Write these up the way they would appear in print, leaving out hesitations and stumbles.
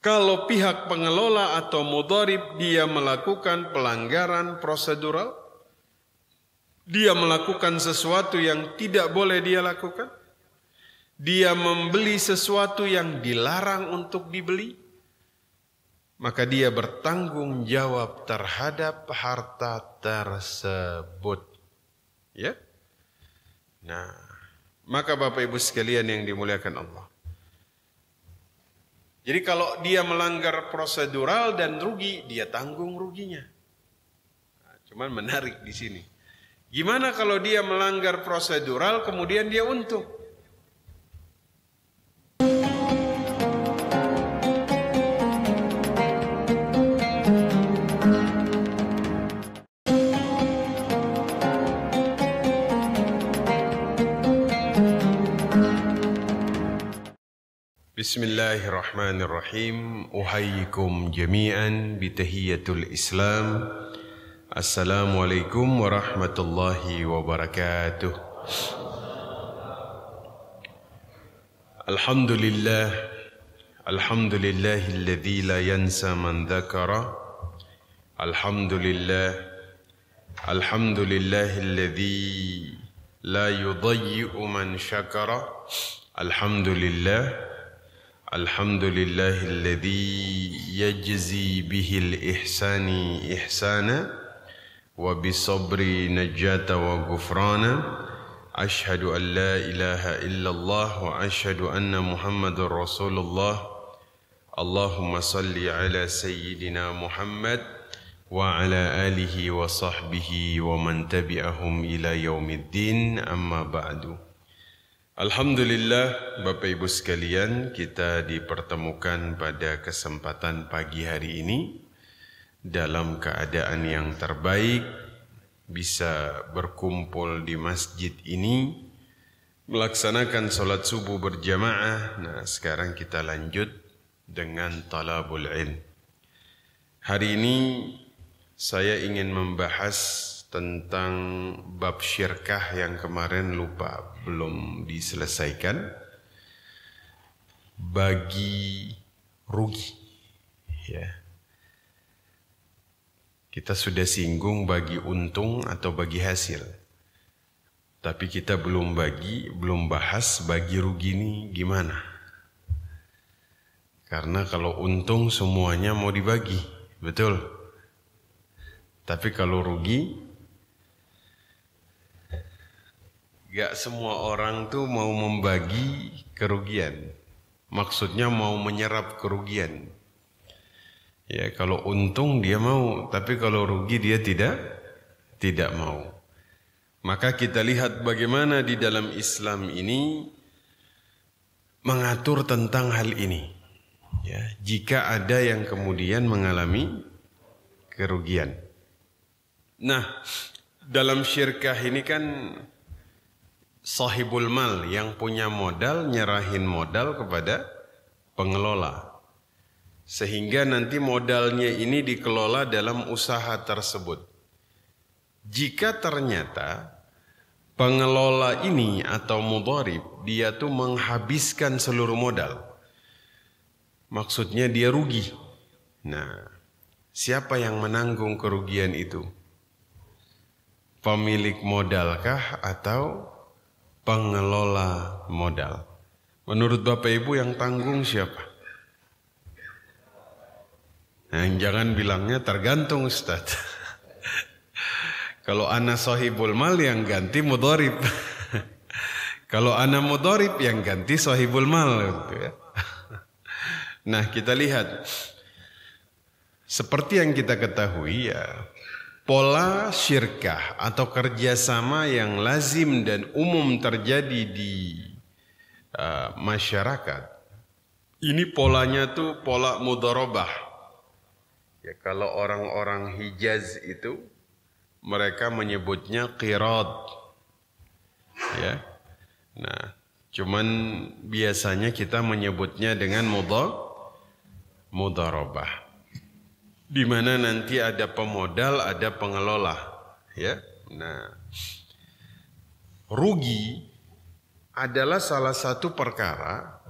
Kalau pihak pengelola atau mudharib dia melakukan pelanggaran prosedural, dia melakukan sesuatu yang tidak boleh dia lakukan, dia membeli sesuatu yang dilarang untuk dibeli, maka dia bertanggung jawab terhadap harta tersebut. Ya. Nah, maka Bapak Ibu sekalian yang dimuliakan Allah. Jadi kalau dia melanggar prosedural dan rugi, dia tanggung ruginya. Nah, cuman menarik di sini. Gimana kalau dia melanggar prosedural kemudian dia untung? Bismillahirrahmanirrahim. Uhayyikum jami'an bitahiyatul Islam. Assalamualaikum warahmatullahi wabarakatuh. Alhamdulillah. Alhamdulillahilladzi la yansa man dzakara. Alhamdulillah. Alhamdulillahilladzi la yudayyi'u man syakara. Alhamdulillah. Alhamdulillahilladzi yajzi bihil ihsani ihsana wa bisabri najata wa ghufrana. Ashhadu an la ilaha illallah wa ashhadu anna Muhammadar Rasulullah. Allahumma salli ala sayyidina Muhammad wa ala alihi wa sahbihi wa man tabi'ahum ila yaumiddin, amma ba'du. Alhamdulillah, Bapak Ibu sekalian, kita dipertemukan pada kesempatan pagi hari ini dalam keadaan yang terbaik, bisa berkumpul di masjid ini, melaksanakan sholat subuh berjamaah. Nah, sekarang kita lanjut dengan talabul ilm. Hari ini saya ingin membahas tentang bab syirkah yang kemarin belum diselesaikan. Bagi rugi, ya. Kita sudah singgung bagi untung atau bagi hasil, tapi kita belum bahas bagi rugi ini gimana. Karena kalau untung semuanya mau dibagi, betul. Tapi kalau rugi, gak semua orang tuh mau membagi kerugian. Maksudnya mau menyerap kerugian. Ya, kalau untung dia mau, tapi kalau rugi dia tidak mau. Maka kita lihat bagaimana di dalam Islam ini mengatur tentang hal ini. Ya, jika ada yang kemudian mengalami kerugian. Nah, dalam syirkah ini kan sahibul mal yang punya modal nyerahin modal kepada pengelola, sehingga nanti modalnya ini dikelola dalam usaha tersebut. Jika ternyata pengelola ini atau mudharib dia tuh menghabiskan seluruh modal, maksudnya dia rugi. Nah, siapa yang menanggung kerugian itu? Pemilik modalkah atau pengelola modal? Menurut Bapak Ibu yang tanggung siapa? Nah, jangan bilangnya tergantung Ustaz. Kalau ana sahibul mal yang ganti mudharib. Kalau ana mudharib yang ganti sahibul mal gitu ya. Nah, kita lihat seperti yang kita ketahui ya, pola syirkah atau kerjasama yang lazim dan umum terjadi di masyarakat, ini polanya tuh pola mudharabah. Ya, kalau orang-orang Hijaz itu mereka menyebutnya qirad. Ya. Nah, cuman biasanya kita menyebutnya dengan mudharabah. Di mana nanti ada pemodal, ada pengelola, ya. Nah, rugi adalah salah satu perkara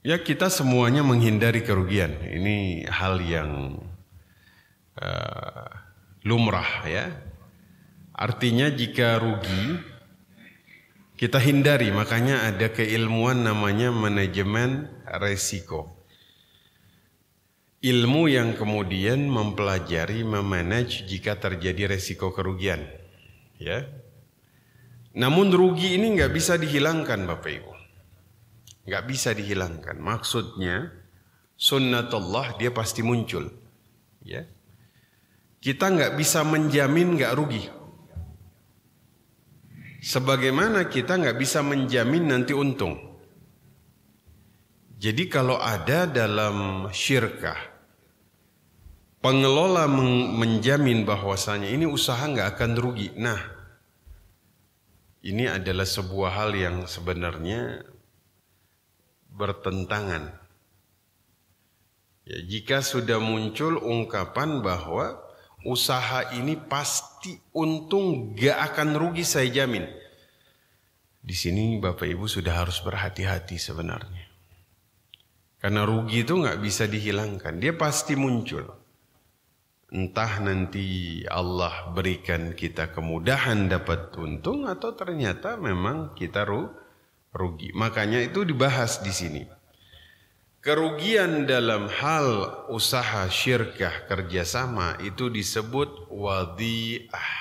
Ya, kita semuanya menghindari kerugian. Ini hal yang lumrah ya. Artinya jika rugi kita hindari, makanya ada keilmuan namanya manajemen resiko. Ilmu yang kemudian mempelajari, memanage jika terjadi resiko kerugian. Ya. Namun rugi ini nggak bisa dihilangkan Bapak Ibu. Nggak bisa dihilangkan. Maksudnya sunnatullah dia pasti muncul. Ya. Kita nggak bisa menjamin nggak rugi. Sebagaimana kita nggak bisa menjamin nanti untung. Jadi kalau ada dalam syirkah, pengelola menjamin bahwasanya ini usaha nggak akan rugi. Nah, ini adalah sebuah hal yang sebenarnya bertentangan. Ya, jika sudah muncul ungkapan bahwa usaha ini pasti untung, nggak akan rugi saya jamin. Di sini Bapak Ibu sudah harus berhati-hati sebenarnya. Karena rugi itu nggak bisa dihilangkan, dia pasti muncul. Entah nanti Allah berikan kita kemudahan dapat untung atau ternyata memang kita rugi. Makanya itu dibahas di sini. Kerugian dalam hal usaha syirkah kerjasama itu disebut wadi'ah.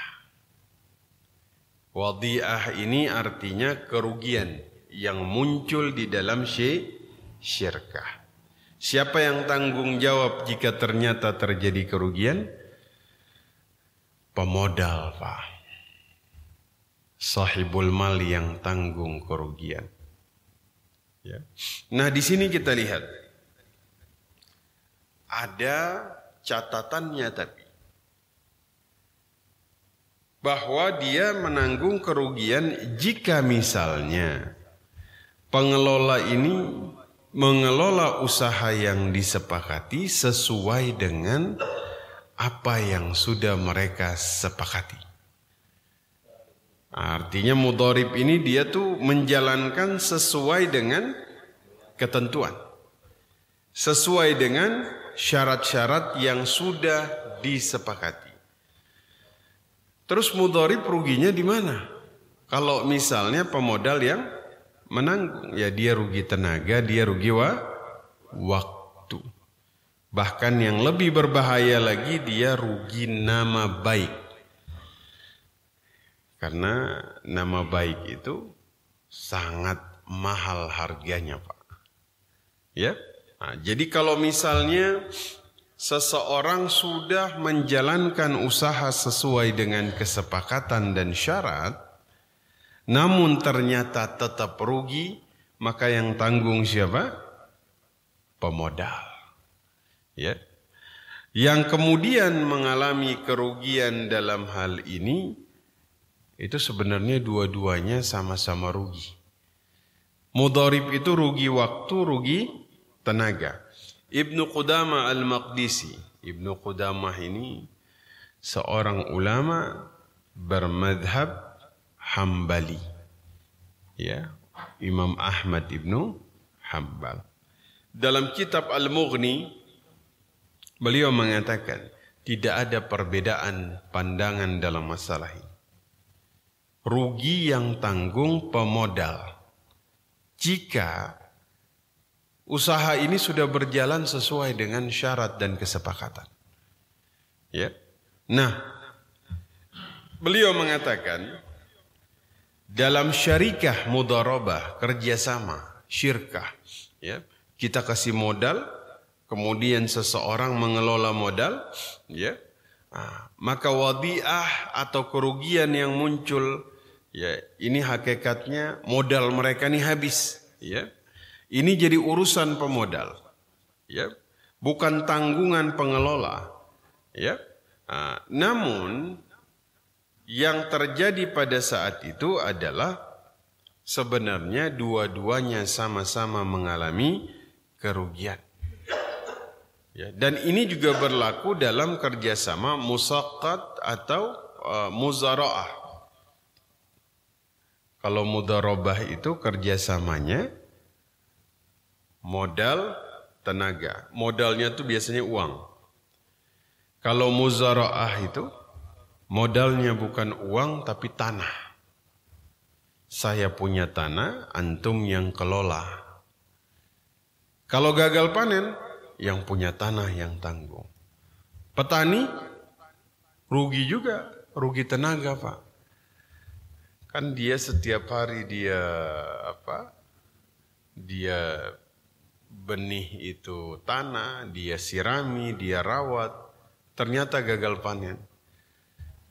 Wadi'ah ini artinya kerugian yang muncul di dalam syirkah. Siapa yang tanggung jawab jika ternyata terjadi kerugian? Pemodal, Pak. Sahibul mal yang tanggung kerugian. Ya. Nah, di sini kita lihat ada catatannya tapi bahwa dia menanggung kerugian jika misalnya pengelola ini mengelola usaha yang disepakati sesuai dengan apa yang sudah mereka sepakati. Artinya mudharib ini dia tuh menjalankan sesuai dengan ketentuan. Sesuai dengan syarat-syarat yang sudah disepakati. Terus mudharib ruginya di mana? Kalau misalnya pemodal yang menanggung, ya dia rugi tenaga, dia rugi waktu. Bahkan yang lebih berbahaya lagi, dia rugi nama baik. Karena nama baik itu sangat mahal harganya, Pak. Ya. Nah, jadi kalau misalnya seseorang sudah menjalankan usaha sesuai dengan kesepakatan dan syarat, namun ternyata tetap rugi, maka yang tanggung siapa? Pemodal. Ya. Yang kemudian mengalami kerugian dalam hal ini, itu sebenarnya dua-duanya sama-sama rugi. Mudharib itu rugi waktu, rugi tenaga. Ibnu Qudamah al-Maqdisi. Ibnu Qudamah ini seorang ulama bermadhab Hambali, ya, Imam Ahmad ibnu Hanbal. Dalam kitab Al-Mughni, beliau mengatakan tidak ada perbedaan pandangan dalam masalah ini. Rugi yang tanggung pemodal jika usaha ini sudah berjalan sesuai dengan syarat dan kesepakatan. Ya, nah, beliau mengatakan dalam syarikah mudharabah, kerjasama, syirkah, ya, kita kasih modal, kemudian seseorang mengelola modal, ya, maka wadi'ah atau kerugian yang muncul, ya, ini hakikatnya modal mereka ini habis, ya, ini jadi urusan pemodal, ya, bukan tanggungan pengelola, ya, namun yang terjadi pada saat itu adalah sebenarnya dua-duanya sama-sama mengalami kerugian. Ya, dan ini juga berlaku dalam kerjasama musaqqat atau muzara'ah. Kalau mudharabah itu kerjasamanya modal, tenaga. Modalnya itu biasanya uang. Kalau muzara'ah itu modalnya bukan uang tapi tanah. Saya punya tanah, antum yang kelola. Kalau gagal panen, yang punya tanah yang tanggung. Petani rugi juga, rugi tenaga, Pak. Kan dia setiap hari dia benih itu tanah, dia sirami, dia rawat, ternyata gagal panen.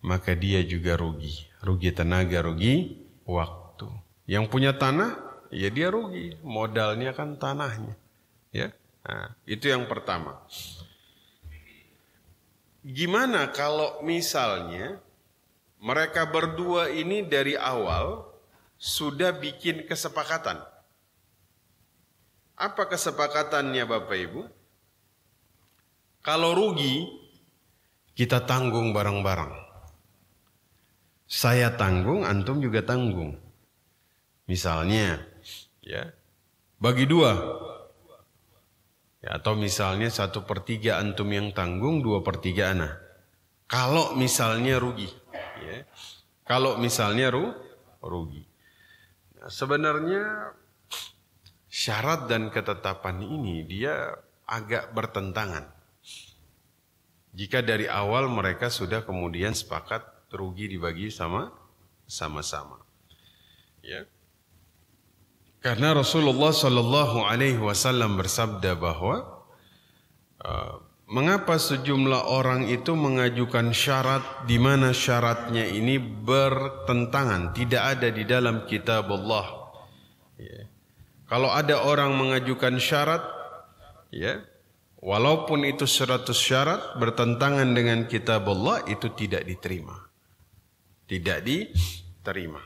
Maka dia juga rugi. Rugi tenaga, rugi waktu. Yang punya tanah, ya dia rugi. Modalnya kan tanahnya. Ya, nah, itu yang pertama. Gimana kalau misalnya mereka berdua ini dari awal sudah bikin kesepakatan? Apa kesepakatannya Bapak Ibu? Kalau rugi, kita tanggung bareng-bareng. Saya tanggung, antum juga tanggung. Misalnya, ya, bagi 2. Ya, atau misalnya 1/3 antum yang tanggung, 2/3 ana. Kalau misalnya rugi, ya. Kalau misalnya rugi. Nah, sebenarnya syarat dan ketetapan ini dia agak bertentangan. Jika dari awal mereka sudah kemudian sepakat rugi dibagi sama-sama. Ya. Karena Rasulullah Shallallahu Alaihi Wasallam bersabda bahwa mengapa sejumlah orang itu mengajukan syarat di mana syaratnya ini bertentangan, tidak ada di dalam kitab Allah. Ya. Kalau ada orang mengajukan syarat, ya, walaupun itu 100 syarat bertentangan dengan kitab Allah, itu tidak diterima. Tidak diterima.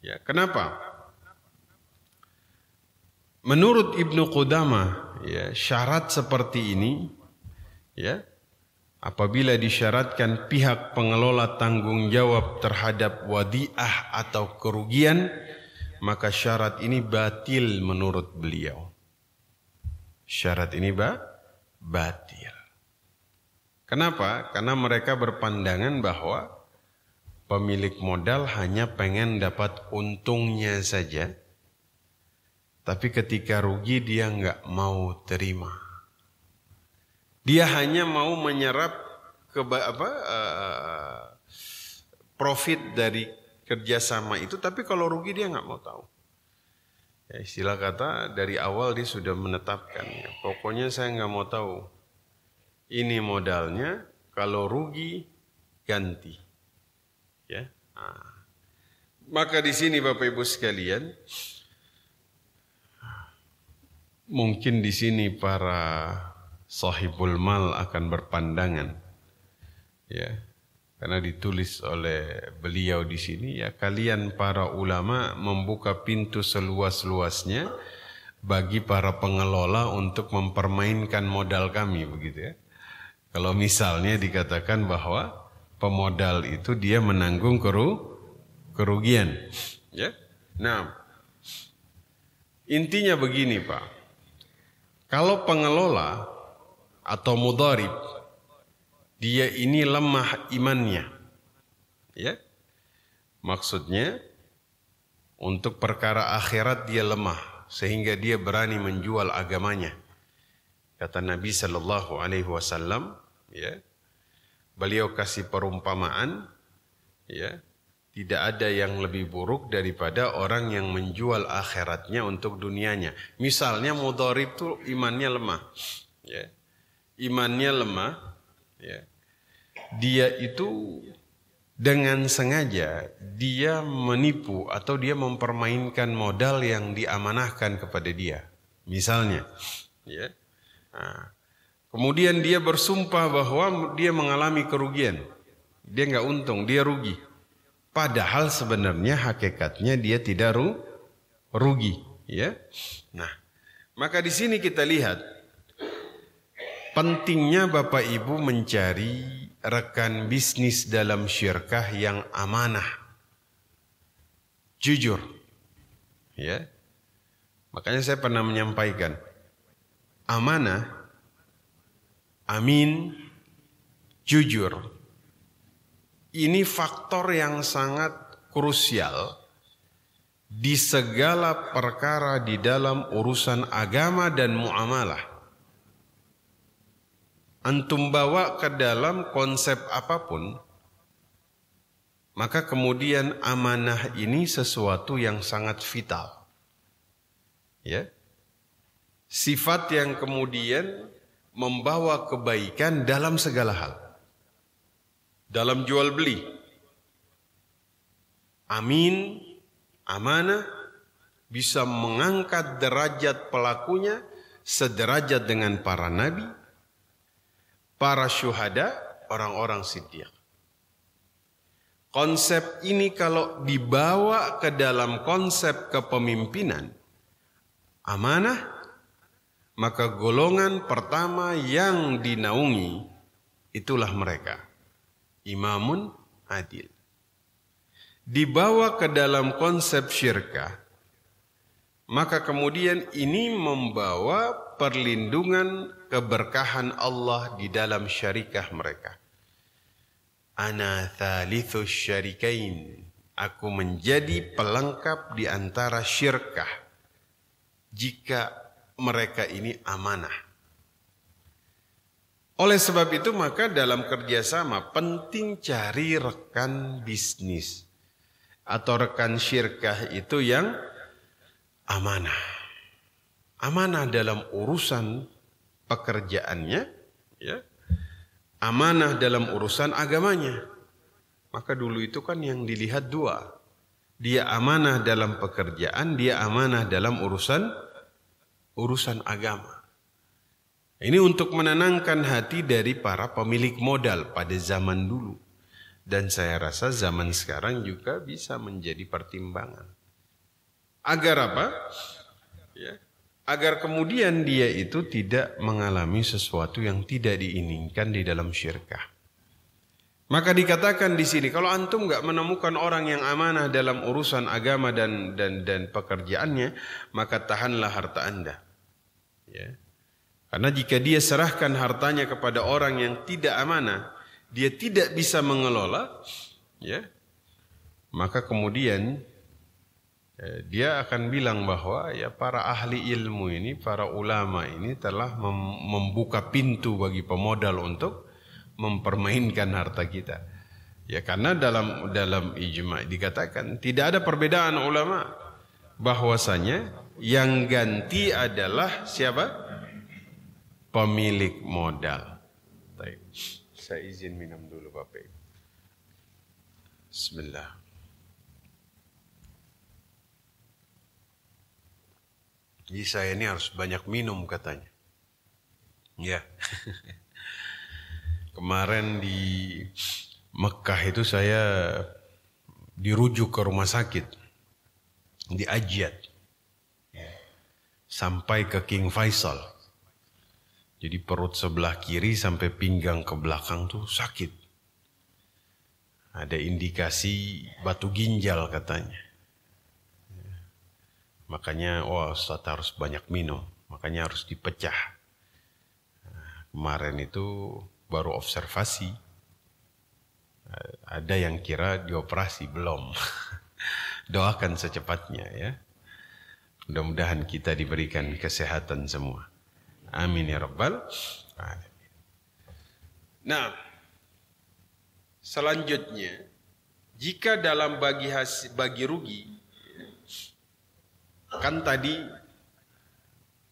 Ya, kenapa? Menurut Ibnu Qudamah, ya, syarat seperti ini, ya, apabila disyaratkan pihak pengelola tanggung jawab terhadap wadiah atau kerugian, maka syarat ini batil menurut beliau. Syarat ini batil. Kenapa? Karena mereka berpandangan bahwa pemilik modal hanya pengen dapat untungnya saja. Tapi ketika rugi dia nggak mau terima. Dia hanya mau menyerap profit dari kerjasama itu, tapi kalau rugi dia nggak mau tahu. Ya, istilah kata dari awal dia sudah menetapkan. Ya, pokoknya saya nggak mau tahu. Ini modalnya, kalau rugi ganti. Ya. Nah. Maka di sini Bapak Ibu sekalian, mungkin di sini para sahibul mal akan berpandangan, ya, karena ditulis oleh beliau di sini, ya, kalian para ulama membuka pintu seluas-luasnya bagi para pengelola untuk mempermainkan modal kami, begitu ya. Kalau misalnya dikatakan bahwa pemodal itu dia menanggung kerugian, ya. Nah, intinya begini, Pak. Kalau pengelola atau mudharib, dia ini lemah imannya, ya, maksudnya untuk perkara akhirat dia lemah sehingga dia berani menjual agamanya. Kata Nabi Sallallahu Alaihi Wasallam, ya, beliau kasih perumpamaan, ya, tidak ada yang lebih buruk daripada orang yang menjual akhiratnya untuk dunianya. Misalnya mudharib itu imannya lemah, ya, imannya lemah, ya. Dia itu dengan sengaja dia menipu atau dia mempermainkan modal yang diamanahkan kepada dia. Misalnya, ya. Nah, kemudian dia bersumpah bahwa dia mengalami kerugian. Dia nggak untung, dia rugi. Padahal sebenarnya hakikatnya dia tidak rugi, ya. Nah, maka di sini kita lihat pentingnya Bapak Ibu mencari rekan bisnis dalam syirkah yang amanah, jujur, ya. Makanya saya pernah menyampaikan, amanah, amin, jujur. Ini faktor yang sangat krusial di segala perkara di dalam urusan agama dan muamalah. Antum bawa ke dalam konsep apapun, maka kemudian amanah ini sesuatu yang sangat vital. Ya. Sifat yang kemudian membawa kebaikan dalam segala hal. Dalam jual beli. Amin, amanah bisa mengangkat derajat pelakunya sederajat dengan para nabi, para syuhada, orang-orang siddiq. Konsep ini kalau dibawa ke dalam konsep kepemimpinan, amanah, maka golongan pertama yang dinaungi itulah mereka, imamun adil. Dibawa ke dalam konsep syirkah, maka kemudian ini membawa perlindungan keberkahan Allah di dalam syarikah mereka. Ana thalitsus syarikain, aku menjadi pelengkap di antara syirkah jika mereka ini amanah. Oleh sebab itu maka dalam kerjasama penting cari rekan bisnis atau rekan syirkah itu yang amanah. Amanah dalam urusan pekerjaannya, ya. Amanah dalam urusan agamanya. Maka dulu itu kan yang dilihat dua. Dia amanah dalam pekerjaan, dia amanah dalam urusan agama. Ini untuk menenangkan hati dari para pemilik modal pada zaman dulu. Dan saya rasa zaman sekarang juga bisa menjadi pertimbangan. Agar apa? Ya. Agar kemudian dia itu tidak mengalami sesuatu yang tidak diinginkan di dalam syirkah. Maka dikatakan di sini, kalau antum nggak menemukan orang yang amanah dalam urusan agama dan pekerjaannya, maka tahanlah harta Anda. Ya. Karena jika dia serahkan hartanya kepada orang yang tidak amanah, dia tidak bisa mengelola, ya, maka kemudian dia akan bilang bahwa ya para ahli ilmu ini, para ulama ini telah membuka pintu bagi pemodal untuk mempermainkan harta kita. Ya karena dalam ijma' dikatakan tidak ada perbedaan ulama bahwasanya yang ganti adalah siapa? Pemilik modal. Baik. Saya izin minum dulu Bapak. Bismillah. Jadi saya ini harus banyak minum katanya. Ya. Kemarin di Mekah itu saya dirujuk ke rumah sakit. Di Ajiat. Ya. Sampai ke King Faisal. Jadi perut sebelah kiri sampai pinggang ke belakang tuh sakit. Ada indikasi batu ginjal katanya. Makanya, Ustaz harus banyak minum. Makanya harus dipecah. Kemarin itu baru observasi. Ada yang kira dioperasi, belum. Doakan secepatnya ya. Mudah-mudahan kita diberikan kesehatan semua. Amin ya Rabbal alamin. Nah, selanjutnya, jika dalam bagi rugi, kan tadi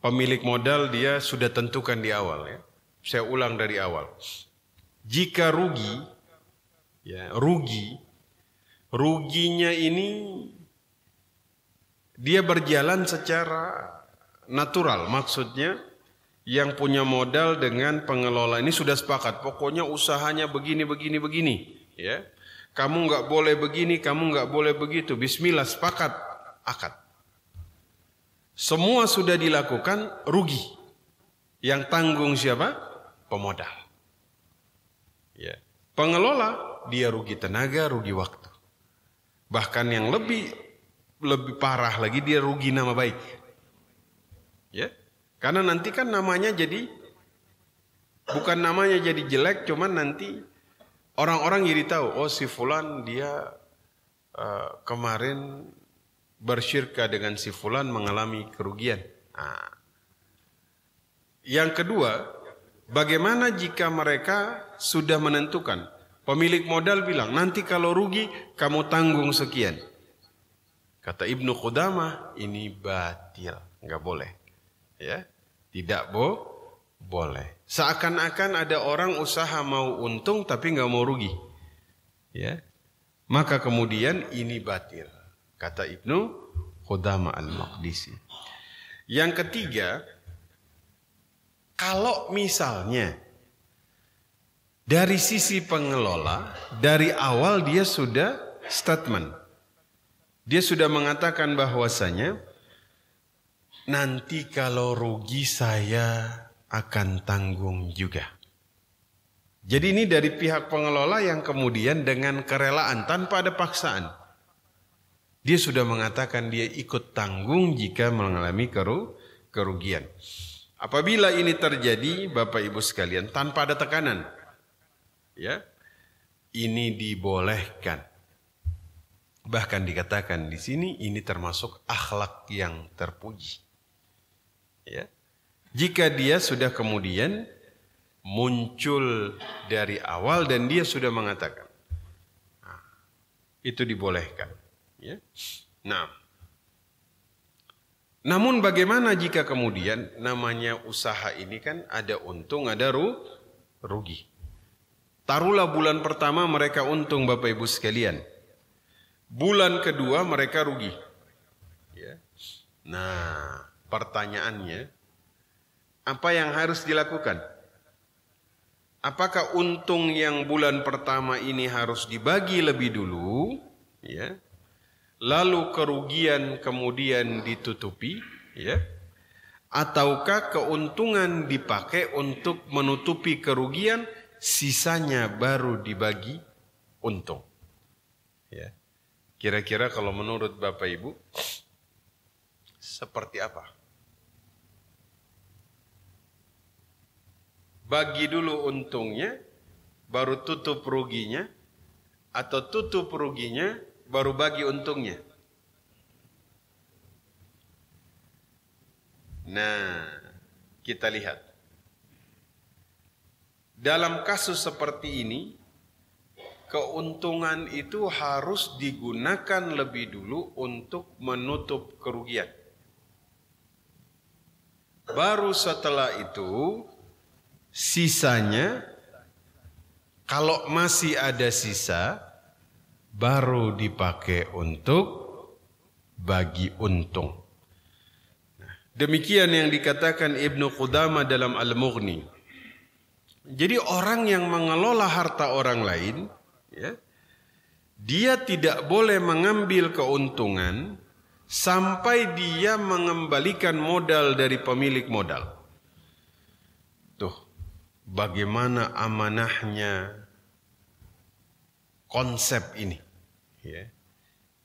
pemilik modal dia sudah tentukan di awal ya. Saya ulang dari awal. Jika rugi, ya ruginya ini dia berjalan secara natural. Maksudnya yang punya modal dengan pengelola ini sudah sepakat. Pokoknya usahanya begini. Ya, kamu nggak boleh begini, kamu nggak boleh begitu. Bismillah, sepakat, akad. Semua sudah dilakukan, rugi. Yang tanggung siapa? Pemodal. Ya. Pengelola, dia rugi tenaga, rugi waktu. Bahkan yang lebih parah lagi, dia rugi nama baik. Ya. Karena nanti kan namanya jadi, bukan namanya jadi jelek, cuman nanti orang-orang jadi tahu, oh si fulan dia kemarin bersyirka dengan si fulan mengalami kerugian. Nah. Yang kedua, bagaimana jika mereka sudah menentukan, pemilik modal bilang, nanti kalau rugi kamu tanggung sekian. Kata Ibnu Qudamah, ini batil, nggak boleh. Ya, tidak boleh. Seakan-akan ada orang usaha mau untung tapi nggak mau rugi. Ya, maka kemudian ini batil. Kata Ibnu Qudamah Al-Maqdisi. Yang ketiga, kalau misalnya dari sisi pengelola, dari awal dia sudah statement. Dia sudah mengatakan bahwasanya nanti kalau rugi saya akan tanggung juga. Jadi ini dari pihak pengelola yang kemudian dengan kerelaan tanpa ada paksaan. Dia sudah mengatakan dia ikut tanggung jika mengalami kerugian. Apabila ini terjadi, Bapak Ibu sekalian, tanpa ada tekanan, ya, ini dibolehkan. Bahkan dikatakan di sini ini termasuk akhlak yang terpuji. Ya. Jika dia sudah kemudian muncul dari awal dan dia sudah mengatakan, nah, itu dibolehkan. Ya. Nah, namun bagaimana jika kemudian namanya usaha ini kan ada untung, ada rugi. Taruhlah bulan pertama mereka untung Bapak Ibu sekalian. Bulan kedua mereka rugi. Ya. Nah, pertanyaannya, apa yang harus dilakukan? Apakah untung yang bulan pertama ini harus dibagi lebih dulu? Ya. Lalu kerugian kemudian ditutupi? Ya. Ataukah keuntungan dipakai untuk menutupi kerugian, sisanya baru dibagi untung? Ya. Kira-kira kalau menurut Bapak Ibu, seperti apa? Bagi dulu untungnya, baru tutup ruginya, atau tutup ruginya, baru bagi untungnya? Nah, kita lihat. Dalam kasus seperti ini, keuntungan itu harus digunakan lebih dulu untuk menutup kerugian. Baru setelah itu, sisanya, kalau masih ada sisa, baru dipakai untuk bagi untung. Nah, demikian yang dikatakan Ibnu Qudamah dalam Al-Mughni. Jadi orang yang mengelola harta orang lain, ya, dia tidak boleh mengambil keuntungan sampai dia mengembalikan modal dari pemilik modal. Tuh, bagaimana amanahnya konsep ini. Ya.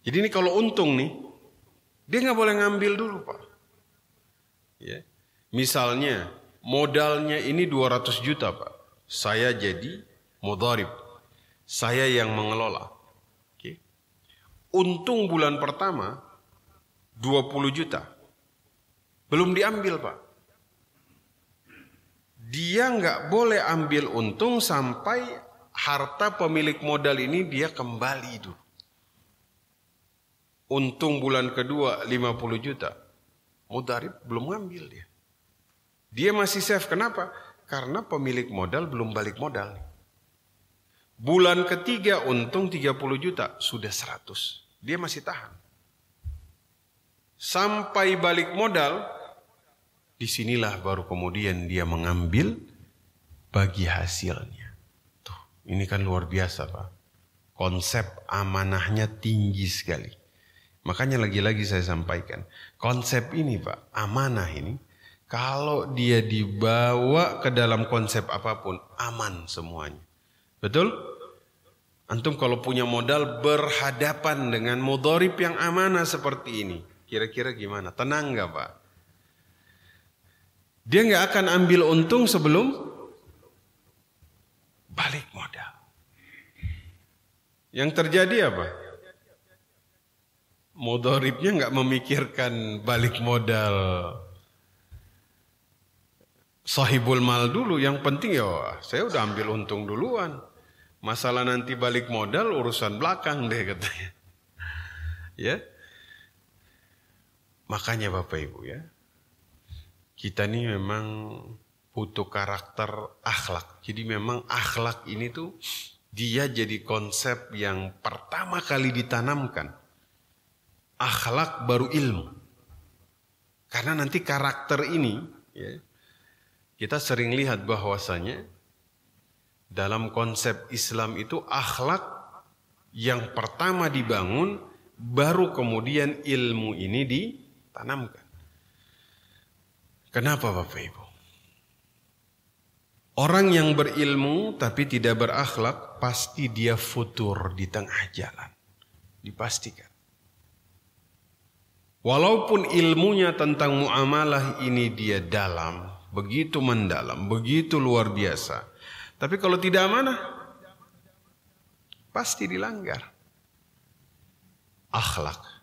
Jadi ini kalau untung nih, dia nggak boleh ngambil dulu Pak. Ya. Misalnya modalnya ini 200 juta Pak, saya jadi mudharib. Saya yang mengelola. Oke. Untung bulan pertama 20 juta. Belum diambil Pak. Dia nggak boleh ambil untung sampai harta pemilik modal ini dia kembali dulu. Untung bulan kedua 50 juta. Mudharib belum ngambil dia. Dia masih save. Kenapa? Karena pemilik modal belum balik modal nih. Bulan ketiga untung 30 juta, sudah 100. Dia masih tahan. Sampai balik modal, disinilah baru kemudian dia mengambil bagi hasilnya. Tuh, ini kan luar biasa Pak. Konsep amanahnya tinggi sekali. Makanya lagi-lagi saya sampaikan, konsep ini Pak, amanah ini, kalau dia dibawa ke dalam konsep apapun, aman semuanya. Betul? Antum kalau punya modal berhadapan dengan mudharib yang amanah seperti ini, kira-kira gimana? Tenang gak Pak? Dia nggak akan ambil untung sebelum balik modal. Yang terjadi apa? Mudharibnya nggak memikirkan balik modal sahibul mal dulu. Yang penting ya saya udah ambil untung duluan. Masalah nanti balik modal urusan belakang deh katanya. Ya. Makanya Bapak Ibu ya. Kita ini memang butuh karakter akhlak. Jadi memang akhlak ini tuh dia jadi konsep yang pertama kali ditanamkan. Akhlak baru ilmu. Karena nanti karakter ini ya, kita sering lihat bahwasanya dalam konsep Islam itu akhlak yang pertama dibangun, baru kemudian ilmu ini ditanamkan. Kenapa Bapak Ibu? Orang yang berilmu tapi tidak berakhlak, pasti dia futur di tengah jalan. Dipastikan. Walaupun ilmunya tentang muamalah ini dia dalam, begitu mendalam, begitu luar biasa. Tapi kalau tidak amanah, pasti dilanggar. Akhlak.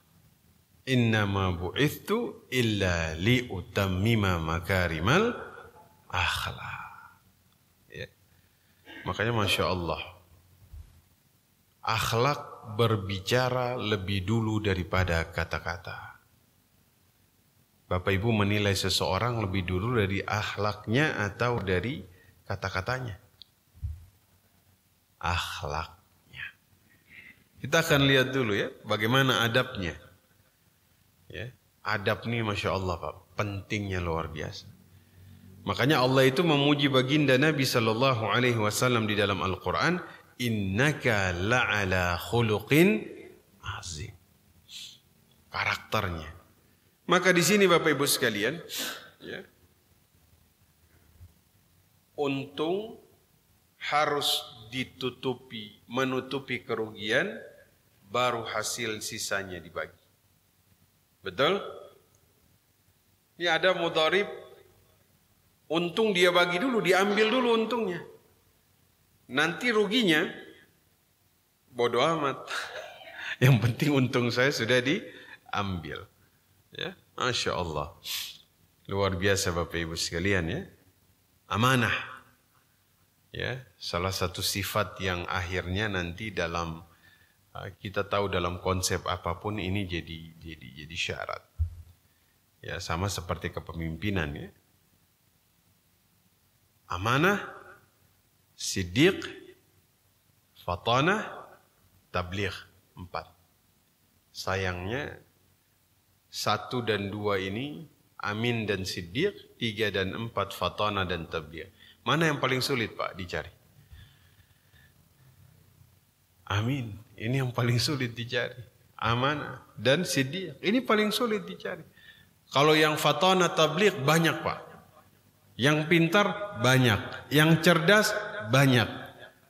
Innama bu'ithu illa li'utammima makarimal akhlak. Ya. Makanya Masya Allah. Akhlak berbicara lebih dulu daripada kata-kata. Bapak Ibu menilai seseorang lebih dulu dari akhlaknya atau dari kata-katanya? Akhlaknya. Kita akan lihat dulu ya, bagaimana adabnya. Ya, adab nih Masya Allah Pak, pentingnya luar biasa. Makanya Allah itu memuji baginda Nabi Sallallahu Alaihi Wasallam di dalam Al-Quran, innaka la'ala khuluqin azim. Karakternya. Maka di sini Bapak Ibu sekalian, ya, untung harus menutupi kerugian, baru hasil sisanya dibagi. Betul? Ini ada mudharib, untung dia bagi dulu, diambil dulu untungnya. Nanti ruginya, bodoh amat. Yang penting untung saya sudah diambil. Ya, Masya Allah. Luar biasa Bapak Ibu sekalian ya. Amanah. Ya, salah satu sifat yang akhirnya nanti dalam kita tahu dalam konsep apapun ini jadi syarat. Ya, sama seperti kepemimpinan ya. Amanah, siddiq, fatanah, tabligh. 4. Sayangnya 1 dan 2 ini amin dan siddiq, 3 dan 4 fatanah dan tabligh. Mana yang paling sulit Pak dicari? Amin. Ini yang paling sulit dicari. Amanah dan siddiq. Ini paling sulit dicari. Kalau yang fatanah tabligh banyak Pak. Yang pintar banyak. Yang cerdas banyak.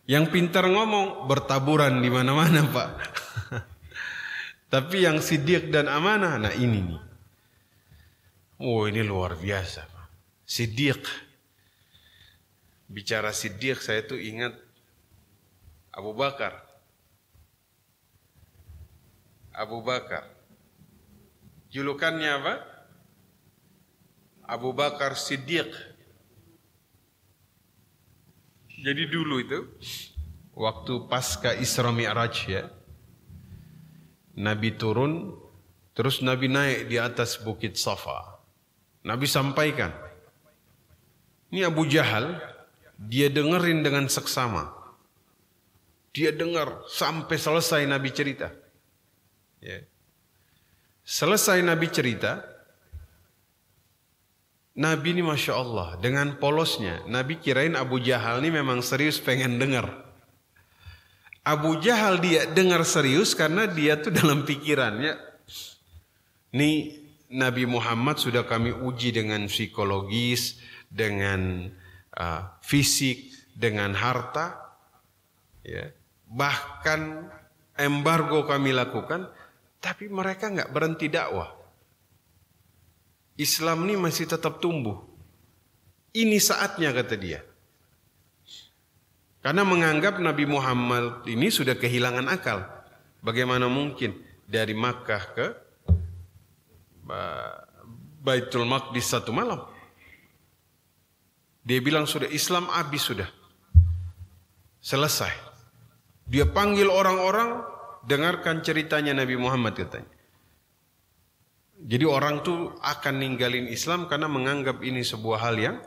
Yang pintar ngomong bertaburan di mana-mana Pak. Tapi yang siddiq dan amanah, nah ini nih. Oh ini luar biasa Pak. Siddiq. Bicara siddiq saya tuh ingat Abu Bakar. Abu Bakar. Julukannya apa? Abu Bakar Siddiq. Jadi dulu itu waktu pasca Isra Mi'raj ya. Nabi turun, terus Nabi naik di atas bukit Safa. Nabi sampaikan. Ini Abu Jahal, dia dengerin dengan seksama. Dia dengar sampai selesai Nabi cerita. Ya. Selesai Nabi cerita, Nabi ini Masya Allah dengan polosnya, Nabi kirain Abu Jahal ini memang serius pengen dengar. Abu Jahal dia dengar serius karena dia tuh dalam pikirannya, nih Nabi Muhammad sudah kami uji dengan psikologis, dengan fisik, dengan harta, ya. Bahkan embargo kami lakukan. Tapi mereka nggak berhenti dakwah. Islam ini masih tetap tumbuh. Ini saatnya, kata dia. Karena menganggap Nabi Muhammad ini sudah kehilangan akal. Bagaimana mungkin dari Makkah ke Baitul Maqdis satu malam? Dia bilang sudah Islam habis sudah. Selesai. Dia panggil orang-orang, dengarkan ceritanya Nabi Muhammad katanya. Jadi orang tuh akan ninggalin Islam karena menganggap ini sebuah hal yang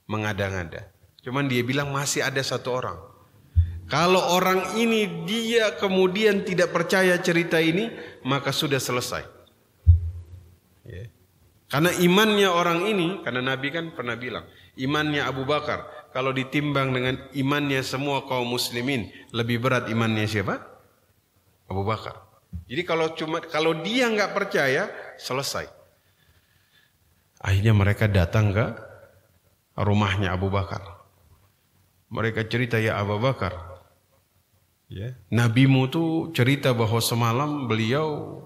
mengada-ngada. Cuman dia bilang masih ada satu orang. Kalau orang ini dia kemudian tidak percaya cerita ini, maka sudah selesai. Ya. Karena imannya orang ini, karena Nabi kan pernah bilang, imannya Abu Bakar, kalau ditimbang dengan imannya semua kaum muslimin, lebih berat imannya siapa? Abu Bakar. Jadi kalau dia nggak percaya, selesai. Akhirnya mereka datang ke rumahnya Abu Bakar. Mereka cerita, ya Abu Bakar, ya, nabimu tuh cerita bahwa semalam beliau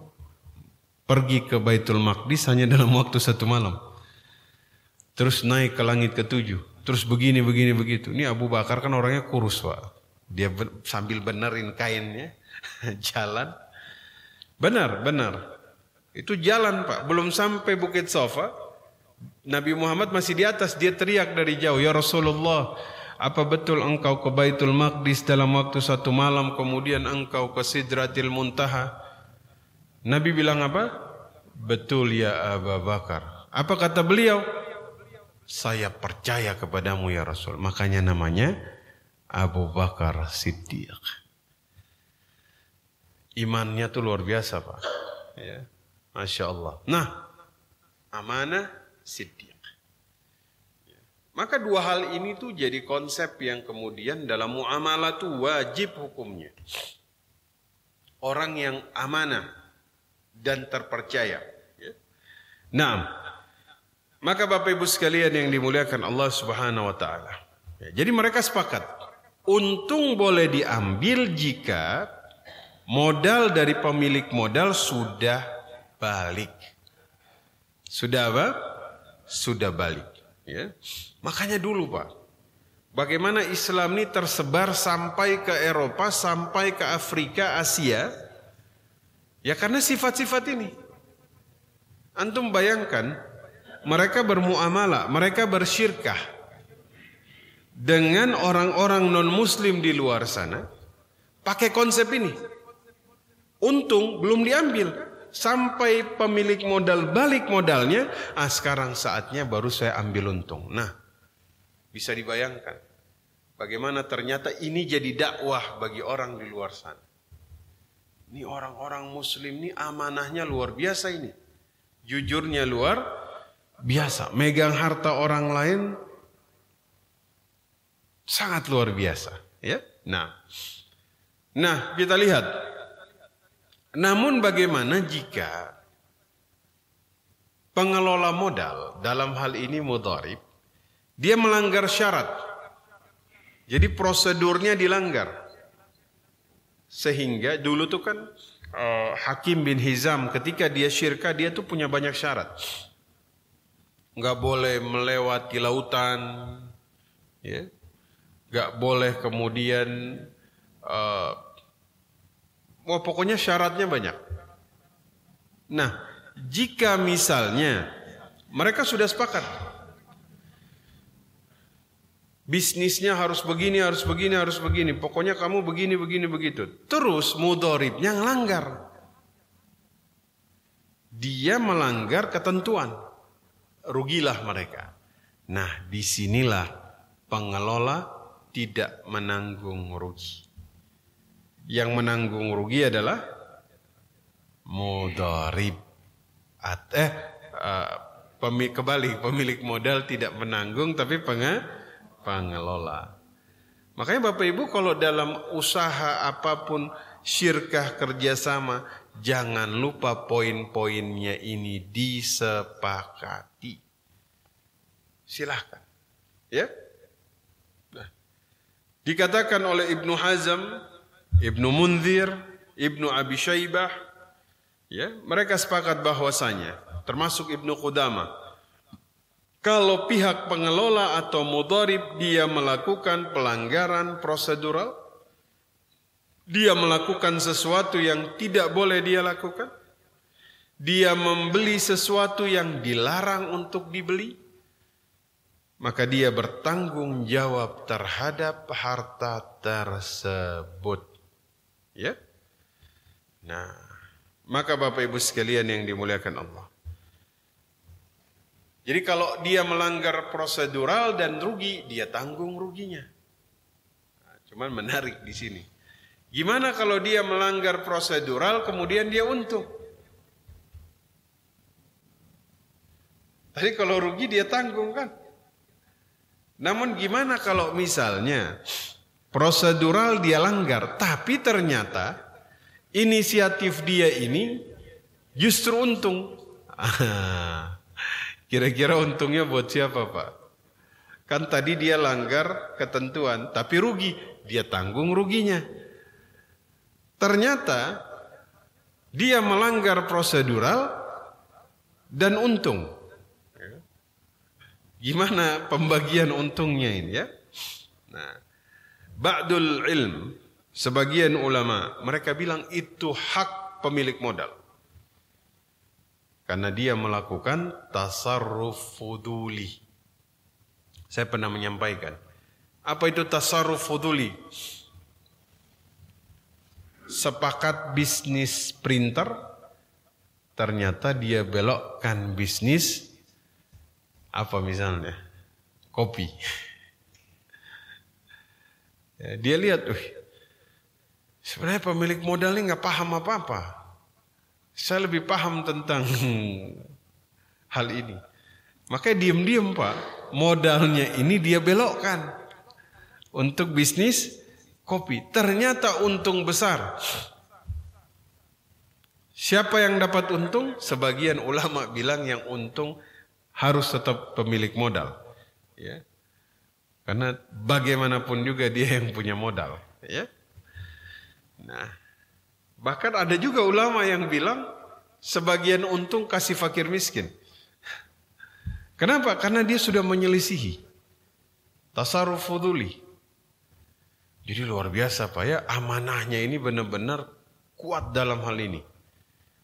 pergi ke Baitul Maqdis hanya dalam waktu satu malam. Terus naik ke langit ke-7. Terus begini begitu. Ini Abu Bakar kan orangnya kurus, Pak. Dia sambil benerin kainnya, jalan. Benar. Itu jalan, Pak. Belum sampai Bukit Safa, Nabi Muhammad masih di atas. Dia teriak dari jauh, ya Rasulullah, apa betul engkau ke Baitul Maqdis dalam waktu satu malam, kemudian engkau ke Sidratil Muntaha? Nabi bilang apa? Betul ya Abu Bakar. Apa kata beliau? Saya percaya kepadamu ya Rasul. Makanya namanya Abu Bakar Siddiq. Imannya tuh luar biasa, Pak. Ya. Masya Allah. Nah, amanah Siddiq. Maka dua hal ini tuh jadi konsep yang kemudian dalam muamalah tuh wajib hukumnya. Orang yang amanah dan terpercaya. Nah, maka Bapak Ibu sekalian yang dimuliakan Allah Subhanahu wa taala. Jadi mereka sepakat, untung boleh diambil jika modal dari pemilik modal sudah balik. Sudah apa? Sudah balik. Ya. Makanya dulu, Pak, bagaimana Islam ini tersebar sampai ke Eropa, sampai ke Afrika, Asia. Ya karena sifat-sifat ini. Antum bayangkan, mereka bermuamalah, mereka bersyirkah dengan orang-orang non-muslim di luar sana, pakai konsep ini. Untung belum diambil, sampai pemilik modal balik modalnya, sekarang saatnya baru saya ambil untung. Nah, bisa dibayangkan bagaimana ternyata ini jadi dakwah bagi orang di luar sana. Ini orang-orang muslim ini amanahnya luar biasa ini. Jujurnya luar biasa. Megang harta orang lain sangat luar biasa. Ya? Nah, kita lihat. Namun bagaimana jika pengelola modal, dalam hal ini mudharib, dia melanggar syarat. Jadi prosedurnya dilanggar. Sehingga dulu tuh kan Hakim bin Hizam ketika dia syirka, dia tuh punya banyak syarat. Nggak boleh melewati lautan, ya. Nggak boleh kemudian, pokoknya syaratnya banyak. Nah, jika misalnya mereka sudah sepakat, bisnisnya harus begini, harus begini, harus begini. Pokoknya kamu begini, begini, begitu. Terus mudharibnya ngelanggar. Dia melanggar ketentuan. Rugilah mereka. Nah, disinilah pengelola tidak menanggung rugi. Yang menanggung rugi adalah mudharib. Pemilik modal tidak menanggung, tapi pengelola. Makanya Bapak Ibu kalau dalam usaha apapun, syirkah, kerjasama, jangan lupa poin-poinnya ini disepakati. Silahkan. Ya. Nah, dikatakan oleh Ibnu Hazm, Ibnu Munzir, Ibnu Abi Syaibah, ya, mereka sepakat bahwasanya, termasuk Ibnu Qudamah, Kalau pihak pengelola atau mudharib dia melakukan pelanggaran prosedural, dia melakukan sesuatu yang tidak boleh dia lakukan, dia membeli sesuatu yang dilarang untuk dibeli, maka dia bertanggung jawab terhadap harta tersebut. Ya. Nah, maka Bapak Ibu sekalian yang dimuliakan Allah. Jadi kalau dia melanggar prosedural dan rugi, dia tanggung ruginya. Nah, cuman menarik di sini. Gimana kalau dia melanggar prosedural kemudian dia untung? Tadi kalau rugi dia tanggung kan? Namun gimana kalau misalnya prosedural dia langgar, tapi ternyata inisiatif dia ini justru untung. Kira-kira untungnya buat siapa, Pak? Kan tadi dia langgar ketentuan, tapi rugi, dia tanggung ruginya. Ternyata dia melanggar prosedural dan untung. Gimana pembagian untungnya ini ya? Nah, ba'dul ilm, sebagian ulama, mereka bilang itu hak pemilik modal. Karena dia melakukan tasarruf fuduli. Saya pernah menyampaikan. Apa itu tasarruf fuduli? Sepakat bisnis printer, ternyata dia belokkan bisnis, apa misalnya? Kopi. Dia lihat, sebenarnya pemilik modal ini nggak paham apa-apa. Saya lebih paham tentang hal ini. Makanya diam-diam Pak, modalnya ini dia belokkan untuk bisnis kopi. Ternyata untung besar. Siapa yang dapat untung? Sebagian ulama bilang yang untung harus tetap pemilik modal. Ya. Karena bagaimanapun juga dia yang punya modal. Ya. Nah. Bahkan ada juga ulama yang bilang sebagian untung kasih fakir miskin. Kenapa? Karena dia sudah menyelisihi tasarruf fuduli. Jadi luar biasa Pak ya, amanahnya ini benar-benar kuat dalam hal ini.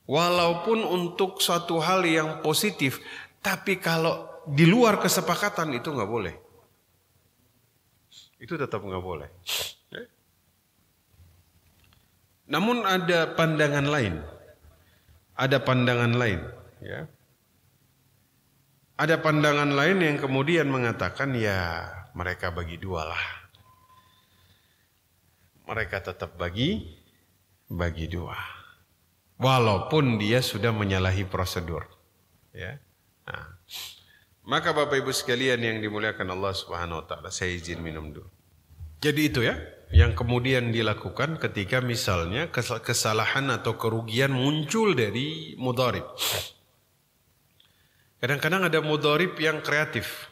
Walaupun untuk suatu hal yang positif, tapi kalau di luar kesepakatan itu nggak boleh. Itu tetap nggak boleh. Namun ada pandangan lain. Ada pandangan lain. Ya. Ada pandangan lain yang kemudian mengatakan ya mereka bagi dua lah. Mereka tetap bagi dua. Walaupun dia sudah menyalahi prosedur. Ya. Nah. Maka Bapak Ibu sekalian yang dimuliakan Allah Subhanahu wa taala, saya izin minum dulu. Jadi itu ya, yang kemudian dilakukan ketika misalnya kesalahan atau kerugian muncul dari mudharib. Kadang-kadang ada mudharib yang kreatif.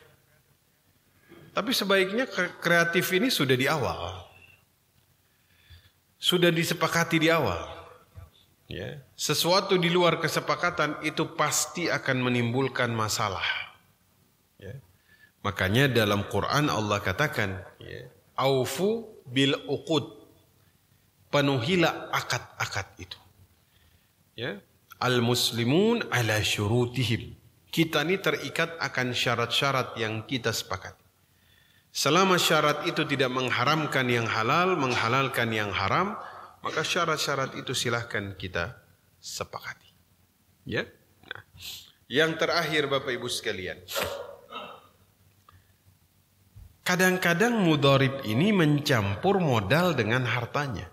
Tapi sebaiknya kreatif ini sudah di awal. Sudah disepakati di awal. Ya, sesuatu di luar kesepakatan itu pasti akan menimbulkan masalah. Ya. Makanya dalam Quran Allah katakan, ya, aufu bil uqud, penuhilah akad-akad itu. Ya, al muslimun ala syurutihim, kita ini terikat akan syarat-syarat yang kita sepakati. Selama syarat itu tidak mengharamkan yang halal, menghalalkan yang haram, maka syarat-syarat itu silahkan kita sepakati. Ya. Nah, yang terakhir Bapak Ibu sekalian, kadang-kadang mudharib ini mencampur modal dengan hartanya.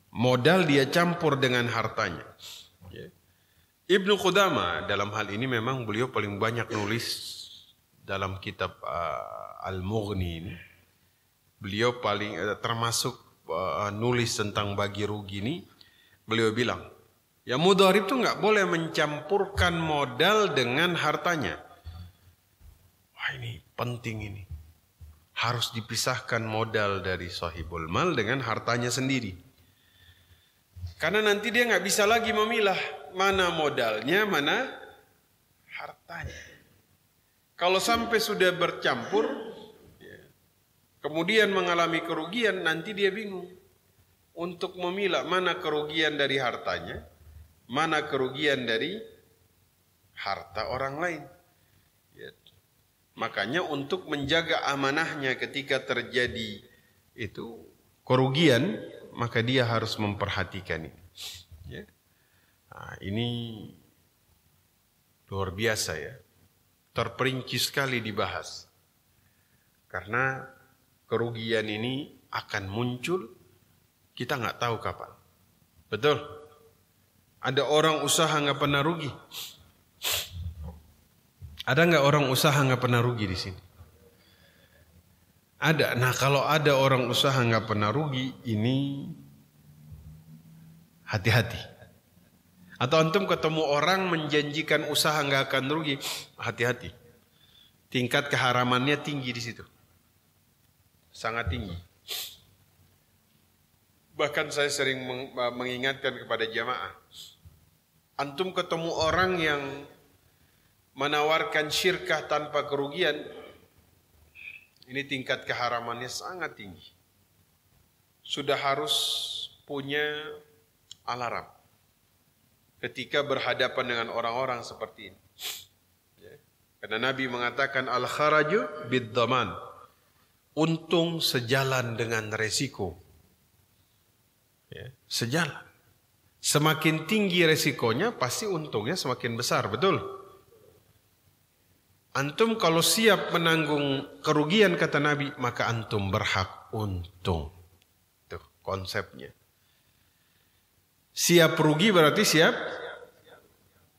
Modal dia campur dengan hartanya. Ya. Ibnu Qudamah dalam hal ini memang beliau paling banyak nulis dalam kitab Al-Mughni ini. Beliau paling termasuk nulis tentang bagi rugi ini. Beliau bilang, ya mudharib itu nggak boleh mencampurkan modal dengan hartanya. Wah ini penting ini. Harus dipisahkan modal dari sahibul mal dengan hartanya sendiri. Karena nanti dia nggak bisa lagi memilah mana modalnya, mana hartanya. Kalau sampai sudah bercampur, kemudian mengalami kerugian, nanti dia bingung untuk memilah mana kerugian dari hartanya, mana kerugian dari harta orang lain. Makanya untuk menjaga amanahnya ketika terjadi itu kerugian, maka dia harus memperhatikan ini. Nah, ini luar biasa ya, terperinci sekali dibahas. Karena kerugian ini akan muncul, kita nggak tahu kapan. Betul? Ada orang usaha nggak pernah rugi? Ada nggak orang usaha nggak pernah rugi di sini? Ada. Nah, kalau ada orang usaha nggak pernah rugi, ini hati-hati. Atau antum ketemu orang menjanjikan usaha nggak akan rugi, hati-hati. Tingkat keharamannya tinggi di situ, sangat tinggi. Bahkan saya sering mengingatkan kepada jamaah, antum ketemu orang yang menawarkan syirkah tanpa kerugian, ini tingkat keharamannya sangat tinggi. Sudah harus punya alarm ketika berhadapan dengan orang-orang seperti ini. Karena Nabi mengatakan al-kharaju bid-dhaman, untung sejalan dengan resiko. Sejalan. Semakin tinggi resikonya, pasti untungnya semakin besar, betul? Antum kalau siap menanggung kerugian, kata Nabi, maka antum berhak untung. Tuh konsepnya. Siap rugi berarti siap.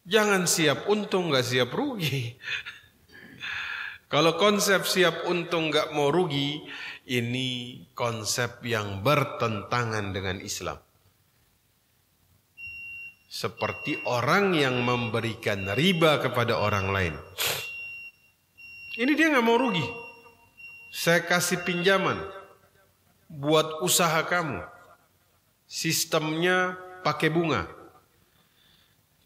Jangan siap untung gak siap rugi. Kalau konsep siap untung gak mau rugi, ini konsep yang bertentangan dengan Islam. Seperti orang yang memberikan riba kepada orang lain. Ini dia gak mau rugi. Saya kasih pinjaman buat usaha kamu. Sistemnya pakai bunga.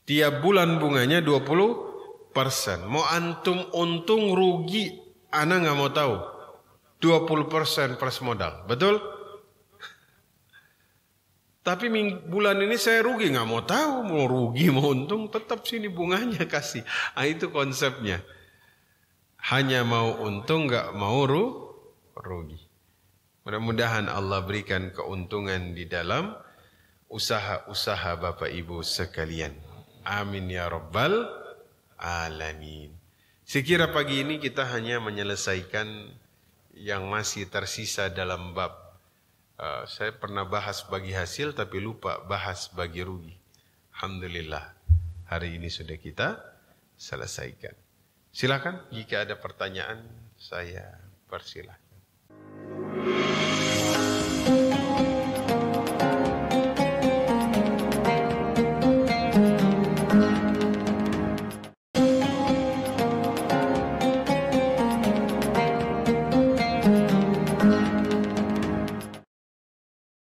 Tiap bulan bunganya 20%. Mau antum untung rugi, ana nggak mau tahu. 20% plus modal, betul? Tapi bulan ini saya rugi, nggak mau tahu. Mau rugi, mau untung, tetap sini bunganya kasih. Nah, itu konsepnya. Hanya mau untung, nggak mau rugi. Mudah-mudahan Allah berikan keuntungan di dalam usaha-usaha Bapak Ibu sekalian. Amin ya rabbal alamin. Sekira pagi ini kita hanya menyelesaikan yang masih tersisa dalam bab. Saya pernah bahas bagi hasil tapi lupa bahas bagi rugi. Alhamdulillah hari ini sudah kita selesaikan. Silakan jika ada pertanyaan saya persilahkan.